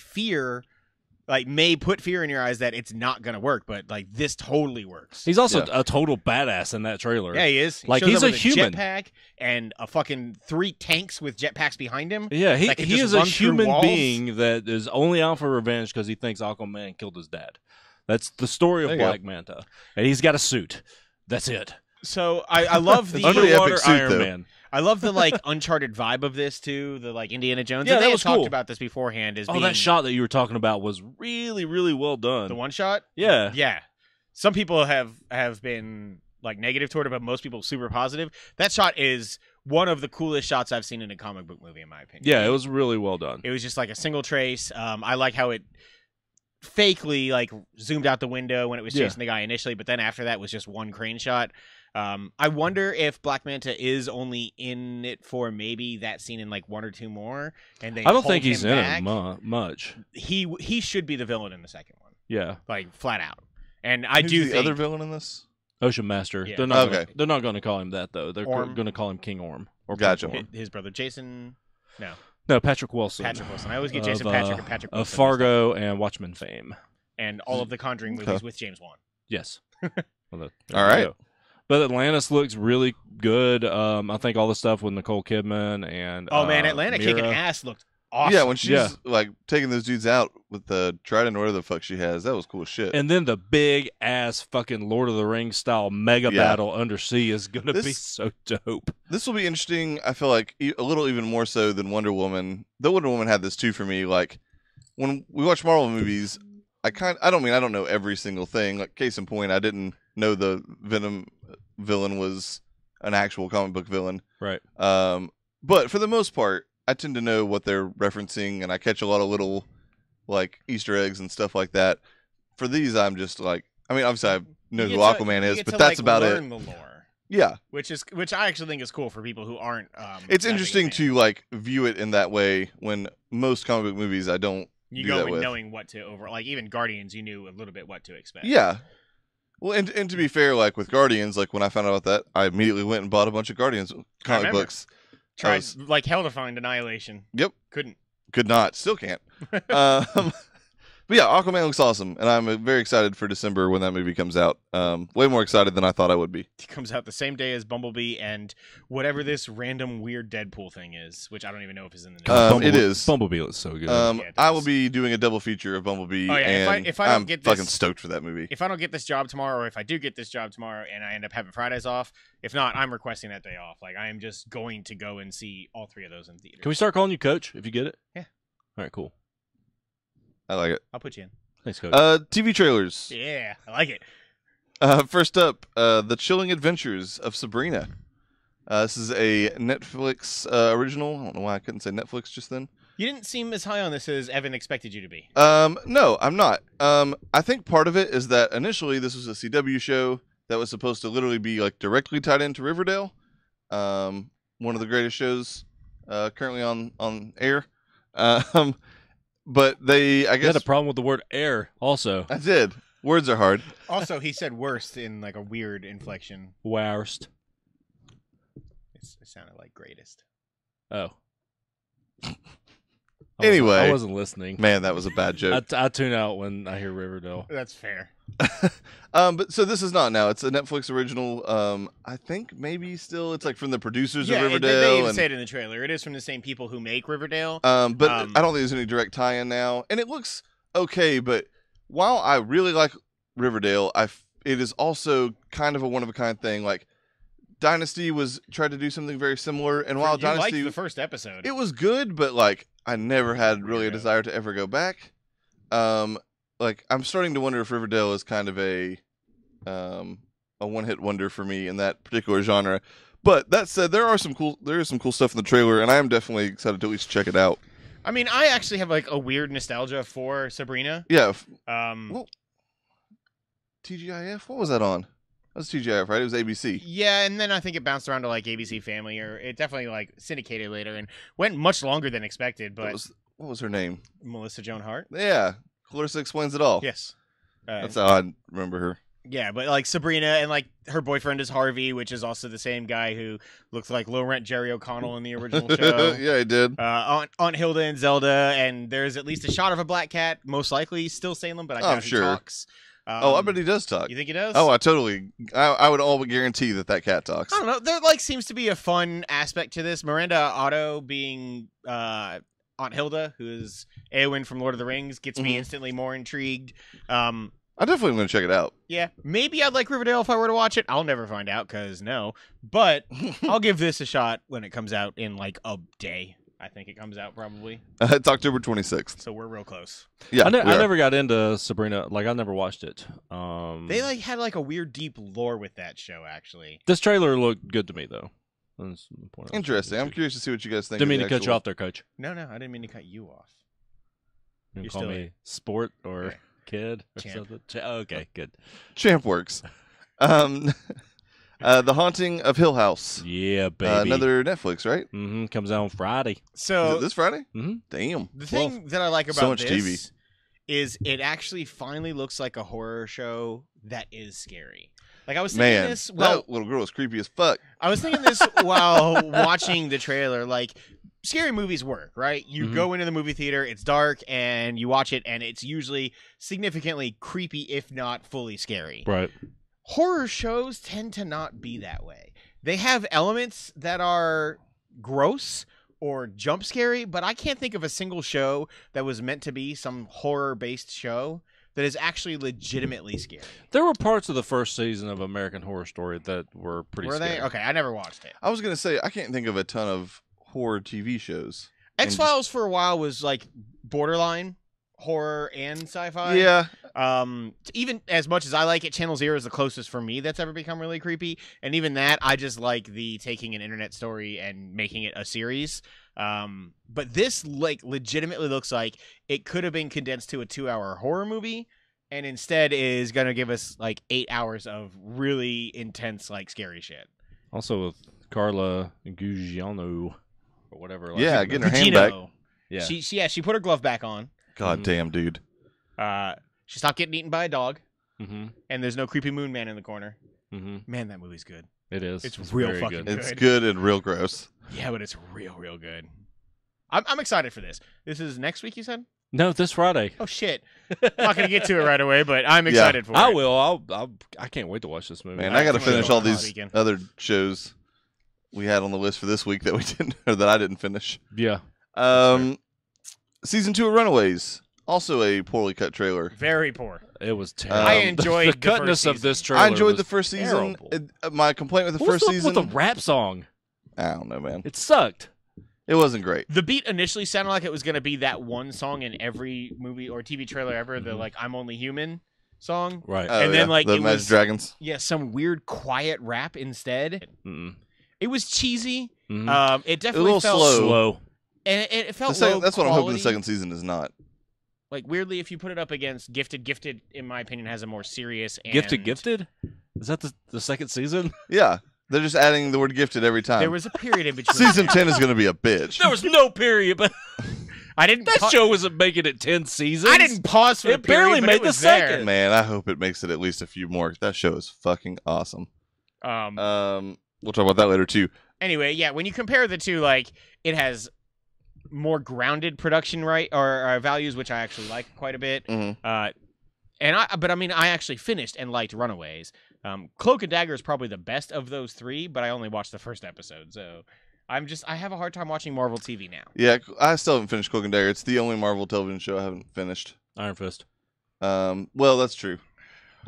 put fear in your eyes that it's not going to work. But like this totally works. He's also a total badass in that trailer. Yeah, he is. He Like, shows he's up a with human. jetpack and a fucking 3 tanks with jetpacks behind him. Yeah, he that can he just is a run through human walls. being that is only out for revenge because he thinks Aquaman killed his dad. That's the story of There you go. Black Manta, and he's got a suit. That's it. So I love the It's pretty epic Underwater suit, Iron though. Man. I love the like Uncharted vibe of this too, the like Indiana Jones. Yeah, And that they was had talked cool. about this beforehand as Oh, being that shot that you were talking about was really, really well done. the one shot. Yeah. Yeah. Some people have been like negative toward it, but most people super positive. That shot is one of the coolest shots I've seen in a comic book movie, in my opinion. Yeah, it was really well done. It was just like a single trace. I like how it fakely like zoomed out the window when it was Yeah. chasing the guy initially, but then after that was just one crane shot. I wonder if Black Manta is only in it for maybe that scene and like 1 or 2 more, and they I don't hold think he's him in back. it much. He should be the villain in the second one, Yeah, like flat out. And I Who's do the think other villain in this? Ocean Master. Yeah. They're not. Okay. They're not going to call him that though. They're Orm. going to call him King Orm. Or Gotcha. Prince Orm. his brother Jason. No, No, Patrick Wilson. Patrick Wilson. I always get Of, Jason Patrick and Patrick of Wilson. Fargo and Watchmen fame. and all of the Conjuring movies with James Wan. Yes. Well, there All you right. go. But Atlantis looks really good. I think all the stuff with Nicole Kidman and Oh man, Atlanta Mira. kicking ass looked awesome. Yeah, when she's Yeah. like taking those dudes out with the trident or whatever the fuck she has, that was cool as shit. And then the big ass fucking Lord of the Rings style mega Yeah. battle undersea is gonna be This- so dope. This will be interesting. I feel like a little even more so than Wonder Woman. Though Wonder Woman had this too for me. Like when we watch Marvel movies, I don't know every single thing. Like case in point, I didn't know the Venom villain was an actual comic book villain. Right. But for the most part, I tend to know what they're referencing, and I catch a lot of little like Easter eggs and stuff like that. For these, I'm just like, I mean, obviously I know You who get to- Aquaman you is, get but to, that's like, about it. learn the lore, Yeah. which I actually think is cool for people who aren't. It's that big a interesting fan. to like view it in that way when most comic book movies I don't You do go that in with. knowing what to over, like even Guardians, you knew a little bit what to expect. Yeah. Well, and to be fair, like with Guardians, like when I found out about that, I immediately went and bought a bunch of Guardians comic remember. books. Tried was- like hell to find Annihilation. Yep. Couldn't. Could not, still can't. But yeah, Aquaman looks awesome, and I'm very excited for December when that movie comes out. Way more excited than I thought I would be. It comes out the same day as Bumblebee and whatever this random weird Deadpool thing is, which I don't even know if is in the news. It is. Bumblebee looks so good. Yeah, it I will does. be doing a double feature of Bumblebee, Oh, yeah, and if I don't I'm get this- fucking stoked for that movie. If I don't get this job tomorrow, or if I do get this job tomorrow and I end up having Fridays off, if not, I'm requesting that day off. Like I am just going to go and see all 3 of those in theaters. Can we start calling you Coach if you get it? Yeah. All right, cool. I like it. I'll put you in. Thanks, Coach. TV trailers. Yeah, I like it. First up, The Chilling Adventures of Sabrina. This is a Netflix original. I don't know why I couldn't say Netflix just then. You didn't seem as high on this as Evan expected you to be. No, I'm not. I think part of it is that initially this was a CW show that was supposed to literally be like directly tied into Riverdale, one of the greatest shows currently on air. But they, I you guess, had a problem with the word air also. I did. Words are hard. Also, he said worst in like a weird inflection. Worst. It sounded like greatest. Oh. Anyway. I wasn't listening. Man, that was a bad joke. I tune out when I hear Riverdale. That's fair. But so this is not now. It's a Netflix original. I think maybe still it's like from the producers of They Riverdale. even and, say it in the trailer. It is from the same people who make Riverdale. but um, I don't think there's any direct tie-in now, and it looks okay. But while I really like Riverdale, it is also kind of a one-of-a-kind thing. Like Dynasty was tried to do something very similar, and while you Dynasty liked the first episode. it was good, but like I never had really a Weirdo. desire to ever go back. Like I'm starting to wonder if Riverdale is kind of a one-hit wonder for me in that particular genre. But that said, there is some cool stuff in the trailer, and I am definitely excited to at least check it out. I mean, I actually have like a weird nostalgia for Sabrina. Yeah. Well, TGIF? What was that on? That was TGIF, right? It was ABC. yeah, and then I think it bounced around to like ABC Family, or it definitely like syndicated later and went much longer than expected. But What was her name? Melissa Joan Hart. Yeah. Clarissa Explains It All. Yes. That's how I remember her. Yeah, but like Sabrina and like her boyfriend is Harvey, which is also the same guy who looks like low rent Jerry O'Connell in the original show. Yeah, I did. Aunt Hilda and Zelda, and there's at least a shot of a black cat, most likely still Salem, but I doubt he sure. talks. I bet he does talk. You think he does? Oh, I would all but guarantee that cat talks. I don't know. There like seems to be a fun aspect to this. Miranda Otto being Aunt Hilda, who is Eowyn from Lord of the Rings, gets me instantly more intrigued. I definitely am going to check it out. Yeah, maybe I'd like Riverdale if I were to watch it. I'll never find out because no. But I'll give this a shot when it comes out in like a day. I think it comes out probably. It's October 26th. So we're real close. Yeah, I we are. never got into Sabrina. Like I never watched it. They like had like a weird deep lore with that show actually. This trailer looked good to me though. That's the point I was Interesting. I'm getting curious to see what you guys think. Didn't of mean the to cut you actual- off there, Coach. No, I didn't mean to cut you off. You You're can call still me sport or Right. kid or Champ. something. Okay, good. Champ works. The Haunting of Hill House. Yeah, baby. Another Netflix, right? Comes out on Friday. Is So it this Friday? Mhm. Damn. the thing that I like about so much this is it actually finally looks like a horror show that is scary. Like I was thinking Man, this that little girl is creepy as fuck. I was thinking this while watching the trailer. Like, scary movies work, right? You Mhm. go into the movie theater, it's dark, and you watch it, and it's usually significantly creepy, if not fully scary. Right. Horror shows tend to not be that way. They have elements that are gross or jump scary, but I can't think of a single show that was meant to be some horror-based show that is actually legitimately scary. There were parts of the first season of American Horror Story that were pretty Were scary. they? Okay, I never watched it. I was going to say, I can't think of a ton of horror TV shows. X-Files for a while was like borderline horror and sci-fi. Yeah. Even as much as I like it, Channel Zero is the closest for me that's ever become really creepy. And even that, I just like the taking an internet story and making it a series. But this like legitimately looks like it could have been condensed to a 2-hour horror movie, and instead is gonna give us like 8 hours of really intense like scary shit. Also with Carla Gugino or whatever. last Yeah, name getting is. her hand back. Gugino. Yeah. She put her glove back on. God Mhm. damn, dude. She stopped getting eaten by a dog, Mm-hmm. and there's no creepy moon man in the corner. Mm-hmm. Man, that movie's good. It is. It's real very fucking good. It's Good. good and real gross. Yeah, but it's real good. I'm excited for this. This is next week, you said? No, this Friday. Oh shit! I'm not gonna get to it right away, but I'm excited for it. I will. I can't wait to watch this movie. Man, I I got to can't wait finish to all watch this these weekend. other shows we had on the list for this week that we didn't, or that I didn't finish. Yeah. Season 2 of Runaways, also a poorly cut trailer. Very poor. It was terrible. I enjoyed the the first cutness of season. this trailer. I enjoyed was the first season. terrible. My complaint with the What was first up season, with the rap song? I don't know, man. It sucked. It wasn't great. The beat initially sounded like it was gonna be that one song in every movie or TV trailer ever, the Mhm. like "I'm Only Human" song. Right. Oh, And then, yeah, like, the it Imagine was- Dragons. Yeah, some weird quiet rap instead. Mm-mm. It was cheesy. Mhm. It definitely little felt slow. Slow. and it The felt second- low that's what I'm hoping the quality. second season is not. Like weirdly, if you put it up against Gifted, in my opinion, has a more serious and Gifted? Is that the second season? Yeah, they're just adding the word gifted every time. There was a period in between. Season 10 is going to be a bitch. There was no period, but I didn't. that pa- show wasn't making it 10 seasons. I didn't pause for It the period, barely but made it the was there. second. Man, I hope it makes it at least a few more. That show is fucking awesome. We'll talk about that later too. Anyway, yeah, when you compare the two, like it has more grounded production or values, which I actually like quite a bit. Mhm. But I mean, I actually finished and liked Runaways. Cloak and Dagger is probably the best of those three, but I only watched the first episode, so I have a hard time watching Marvel TV now. Yeah, I still haven't finished Cloak and Dagger. It's the only Marvel television show I haven't finished. Iron Fist. Well, that's true.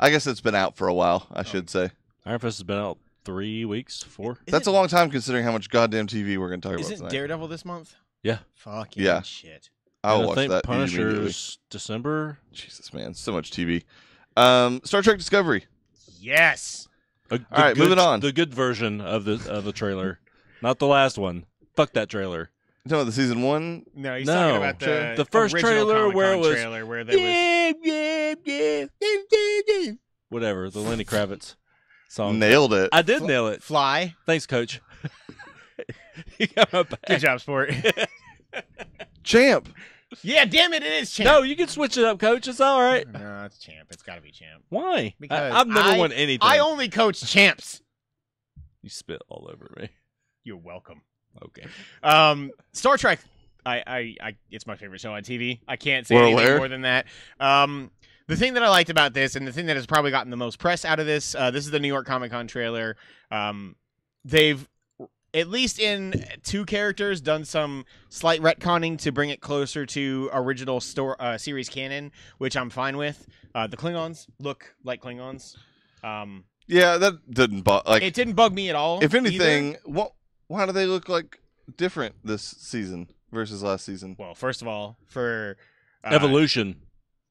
I guess it's been out for a while, I should say. Iron Fist has been out 3 weeks, 4. That's a long time considering how much goddamn TV we're going to talk about Isn't tonight. Daredevil this month? Yeah. Fucking Yeah. shit. I'll And watch I think that immediately. Punisher's December. Jesus, man. So much TV. Star Trek Discovery. Yes. All right, moving on. The good version of the trailer, not the last one. Fuck that trailer. You talking about the season 1? No, he's No. talking about the first original trailer where it Comic-Con was- trailer where there was Whatever, the Lenny Kravitz song. Nailed it. I did nail it. Fly. Thanks, Coach. You got my back. Good job, sport. Champ. Yeah, damn it, it is Champ. No, you can switch it up, Coach. It's all right. No, it's Champ. It's got to be Champ. Why? Because I've never won anything. I only coach champs. You spit all over me. You're welcome. Okay. Star Trek. It's my favorite show on TV. I can't say We're anything aware. more than that. The thing that I liked about this, and the thing that has probably gotten the most press out of this, this is the New York Comic Con trailer. They've, at least in 2 characters, done some slight retconning to bring it closer to original series canon, which I'm fine with. The Klingons look like Klingons. Yeah, that didn't It didn't bug me at all. If anything, either. why do they look like different this season versus last season? Well, first of all, for Evolution.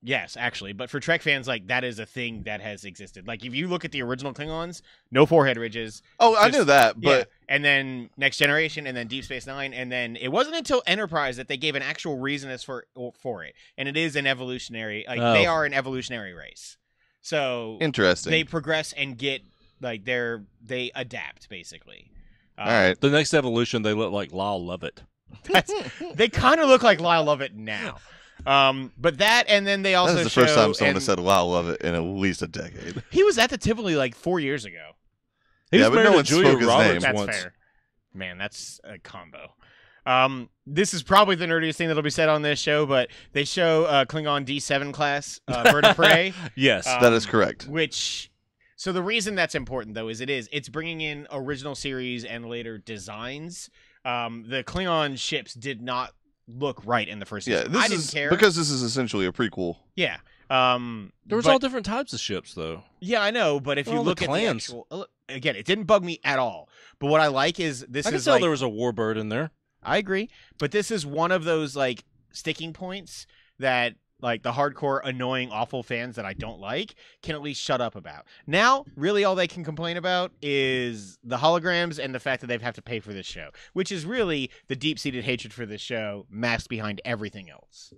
yes, actually, but for Trek fans, like that is a thing that has existed. Like if you look at the original Klingons, no forehead ridges. Oh, I Just- knew that, but Yeah. And then Next Generation, and then Deep Space Nine, and then it wasn't until Enterprise that they gave an actual reason for it, and it is an evolutionary. Like they are an evolutionary race, so interesting. they progress and get like they adapt basically. All right. The next evolution, they look like Lyle Lovett. They kind of look like Lyle Lovett now. But that, and then they also That is the first show- time someone and has said "Wow, love it" in at least a decade. he was at the Tivoli like 4 years ago. He Yeah, was but married no to one Julia spoke his Roberts name. That's once. fair. Man, that's a combo. This is probably the nerdiest thing that'll be said on this show, but they show Klingon D7 class Bird of Prey, Yes. That is correct. which. So the reason that's important though is it's bringing in original series and later designs. The Klingon ships did not look right in the first Yeah, season. this I didn't is care. because this is essentially a prequel. Yeah. There was but- all different types of ships, though. Yeah, I know, but if They're you all the look at the clans. actual, again, it didn't bug me at all. But what I like is this I can is tell like, there was a warbird in there. I agree, but this is one of those like sticking points that like the hardcore annoying awful fans that I don't like can at least shut up about. Now, really all they can complain about is the holograms and the fact that they have to pay for this show, which is really the deep-seated hatred for this show masked behind everything else.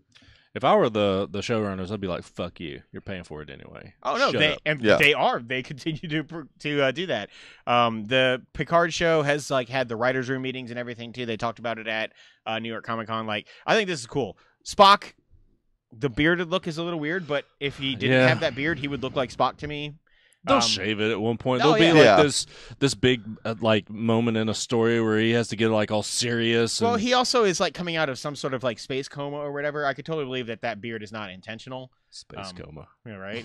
If I were the showrunners, I'd be like, "Fuck you! You're paying for it anyway." Oh no, Shut they up. and Yeah. they are. They continue to do that. The Picard show has like had the writers' room meetings and everything too. They talked about it at New York Comic Con. Like, I think this is cool. Spock, the bearded look is a little weird, but if he didn't Yeah. have that beard, he would look like Spock to me. They'll shave it at one point. oh, There'll be yeah. like Yeah. this big like moment in a story where he has to get like all serious. Well, and- he also is like coming out of some sort of like space coma or whatever. I could totally believe that beard is not intentional. space coma. Yeah, right.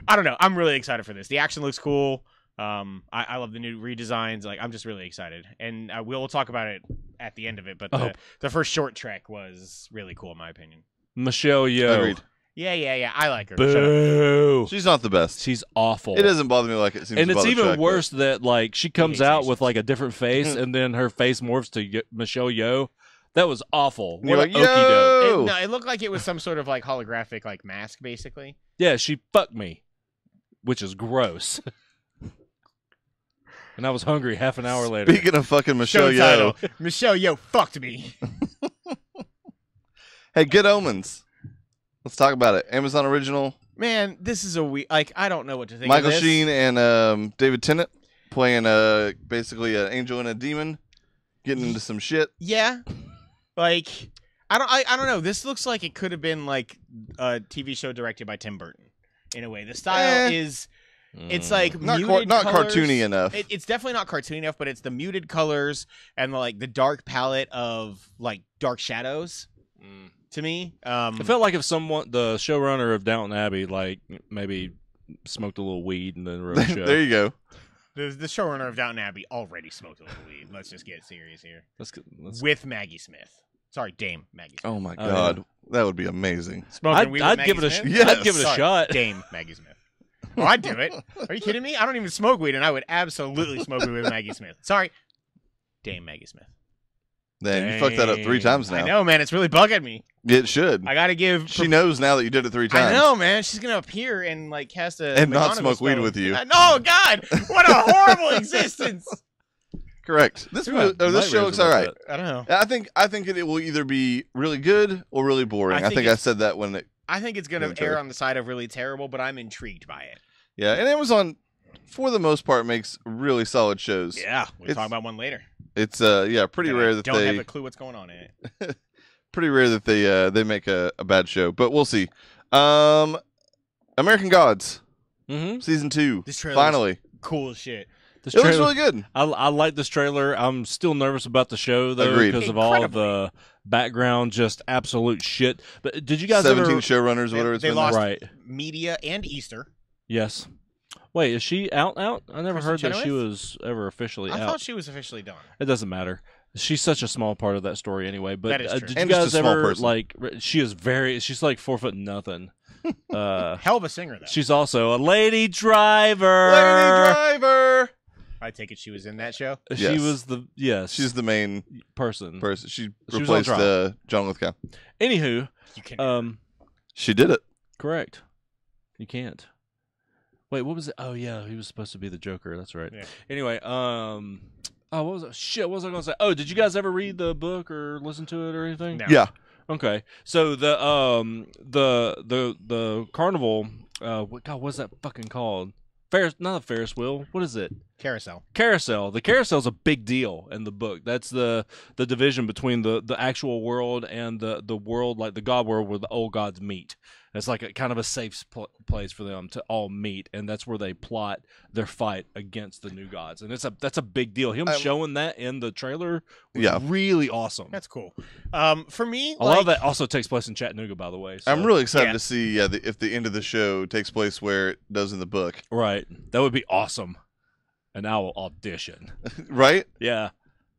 I don't know. I'm really excited for this. The action looks cool. I love the new redesigns. Like, I'm just really excited, and we'll talk about it at the end of it. But the first short trek was really cool in my opinion. Michelle Yeoh. Agreed. Yeah. I like her. Shut up. Boo. She's not the best. She's awful. It doesn't bother me like it seems. And to it's bother even Chuck, but- worse that like she comes hates out Asians. with like a different face, and then her face morphs to Michelle Yeoh. That was awful. You're What like, a okey doke. yo! No, it looked like it was some sort of like holographic like mask, basically. Yeah, she fucked me, which is gross. And I was hungry half an hour later. Speaking of fucking Michelle Show Yeoh, title: Michelle Yeoh fucked me. hey, Good Omens. Let's talk about it. Amazon original. Man, this is a like I don't know what to think. Michael of this. Sheen and David Tennant playing basically an angel and a demon, getting into some shit. Yeah, like I don't know. This looks like it could have been like a TV show directed by Tim Burton. In a way, the style is it's like Not muted not colors. cartoony enough. It's definitely not cartoony enough, but it's the muted colors and the dark palette of like dark shadows. To me, It felt like if someone, the showrunner of Downton Abbey, like maybe smoked a little weed and then wrote a show. There you go. the showrunner of Downton Abbey already smoked a little weed. Let's just get serious here. Let's With Maggie Smith. Sorry, Dame Maggie Smith. Oh my Oh, god, that would be amazing. Smoking weed with I'd give it Maggie a Smith? Yes. I'd give it a Sorry, shot. Dame Maggie Smith. Oh, I'd do it. Are you kidding me? I don't even smoke weed, and I would absolutely smoke weed with Maggie Smith. Sorry, Dame Maggie Smith. Then you fucked that up 3 times now. I know, man. It's really bugging me. It should. I gotta give. She knows now that you did it 3 times. I know, man. She's gonna appear and like cast a And not McGonagall smoke weed spell. with you. Oh God! What a horrible existence. Correct. This Who had this show nightmares looks about all right. that? I don't know. I think it will either be really good or really boring. I I think think I it's- said that when it. I think it's gonna Enjoy. err on the side of really terrible, but I'm intrigued by it. Yeah, and Amazon, for the most part, makes really solid shows. Yeah, we'll It's- talk about one later. It's pretty And I rare that don't they have a clue what's going on in it. pretty rare that they make a bad show, but we'll see. American Gods Mm-hmm. season 2. This trailer Finally, Cool as shit. This it looks trailer, really good. I like this trailer. I'm still nervous about the show though Agreed. because of all Incredibly. the background, just absolute shit. But did you guys 17 ever? showrunners, whatever it's they been. lost Right. Media and Easter. Yes. Wait, is she out? I never Kristen heard that she Chenoweth? was ever officially I out. thought she was officially done. It doesn't matter. She's such a small part of that story anyway. But That is true. did And you just guys a small ever person. like? She is very. She's like 4 foot nothing. Hell of a singer, though. She's also a lady driver. Lady Driver. I take it she was in that show. She Yes. was the She's the main person. person. She She was on replaced trial. John Lithgow. Anywho, You can. She did it. correct. You can't. Wait, what was it? Oh yeah, he was supposed to be the Joker. That's right. Yeah. Anyway, oh, what was it? Shit, what was I gonna say? Oh, did you guys ever read the book or listen to it or anything? No. Yeah. Okay, so the carnival, what's that fucking called? Not a Ferris wheel. What is it? Carousel. Carousel. The carousel's a big deal in the book. That's the division between the actual world and the world, like the god world, where the old gods meet. It's like a kind of a safe place for them to all meet, and that's where they plot their fight against the new gods. And that's a big deal. Him showing that in the trailer was Yeah. really awesome. That's cool. For me, A lot of that also takes place in Chattanooga, by the way. So. I'm really excited Yeah. to see if the end of the show takes place where it does in the book. right. That would be awesome, and I will audition. Right? Yeah.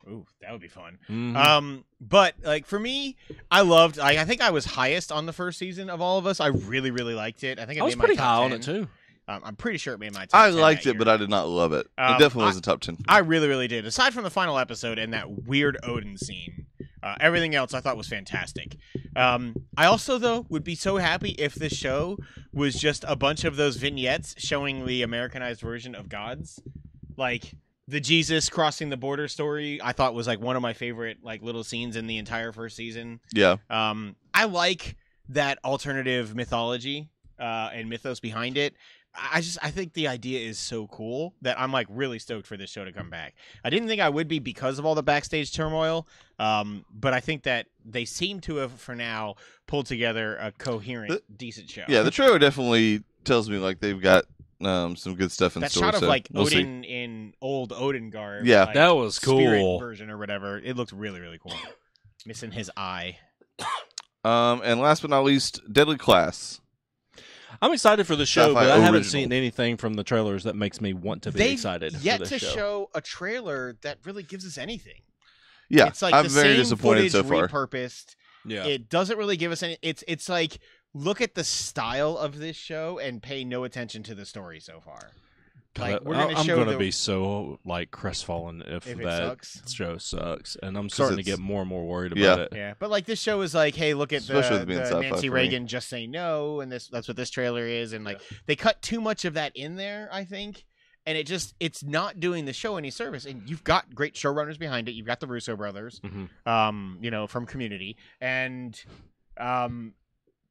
Ooh, that would be fun. Mhm. But like for me, I loved. I think I was highest on the first season of all of us. I really, really liked it. I think it I was made my pretty top high 10. on it too. I'm pretty sure it made my top I 10 liked that it, but year. I did not love it. It Um, definitely was a top 10. I really, really did. Aside from the final episode and that weird Odin scene, everything else I thought was fantastic. I also, though, would be so happy if this show was just a bunch of those vignettes showing the Americanized version of gods. Like, the Jesus crossing the border story, I thought was like one of my favorite like little scenes in the entire first season. Yeah. I like that alternative mythology and mythos behind it. I think the idea is so cool that I'm like really stoked for this show to come back. I didn't think I would be because of all the backstage turmoil, but I think that they seem to have, for now, pulled together a coherent, decent show. Yeah, the trailer definitely tells me like they've got some good stuff in that store. shot of so like we'll see. Odin in old Odin garb, Yeah. like, That was spirit cool. version or whatever. It looked really, really cool. Missing his eye. And last but not least, Deadly Class. I'm excited for the show, Sci-fi but I haven't original. seen anything from the trailers that makes me want to be They've excited. yet for to this show a trailer that really gives us anything. Yeah, It's like I'm the very same disappointed so footage far. repurposed. Yeah, It doesn't really give us any. It's like look at the style of this show and pay no attention to the story so far. Like we're gonna I'm show gonna the, be so like crestfallen if If it that sucks. show sucks, and I'm starting to it's- get more and more worried Yeah. about it. Yeah, but like this show is like, hey, look at Especially with it being the sci-fi Nancy for me. Reagan just say no, and that's what this trailer is, and like they cut too much of that in there, I think, and it's not doing the show any service. And you've got great showrunners behind it. You've got the Russo brothers, Mhm. from Community, and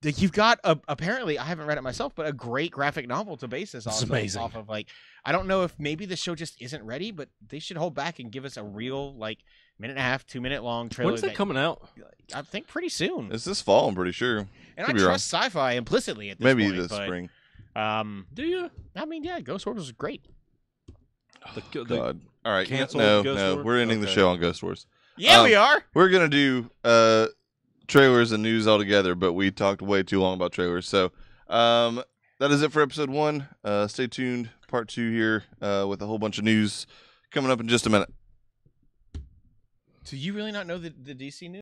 like you've got apparently I haven't read it myself, but a great graphic novel to base this It's off amazing. of. Like I don't know if maybe the show just isn't ready, but they should hold back and give us a real like minute and a half, 2-minute long trailer. When's that coming out? I think pretty soon. It's this fall, I'm pretty sure. And could I be wrong. trust sci-fi implicitly at this Maybe point. this but, spring. Do you? I mean, yeah, Ghost Wars is great. The, God. All right. canceled No, Ghost no. Wars? We're ending the Okay. show on Ghost Wars. Yeah, we are. We're going to do trailers and news all together, but we talked way too long about trailers. So that is it for episode 1. Stay tuned. Part 2 here with a whole bunch of news coming up in just a minute. Do you really not know the DC news?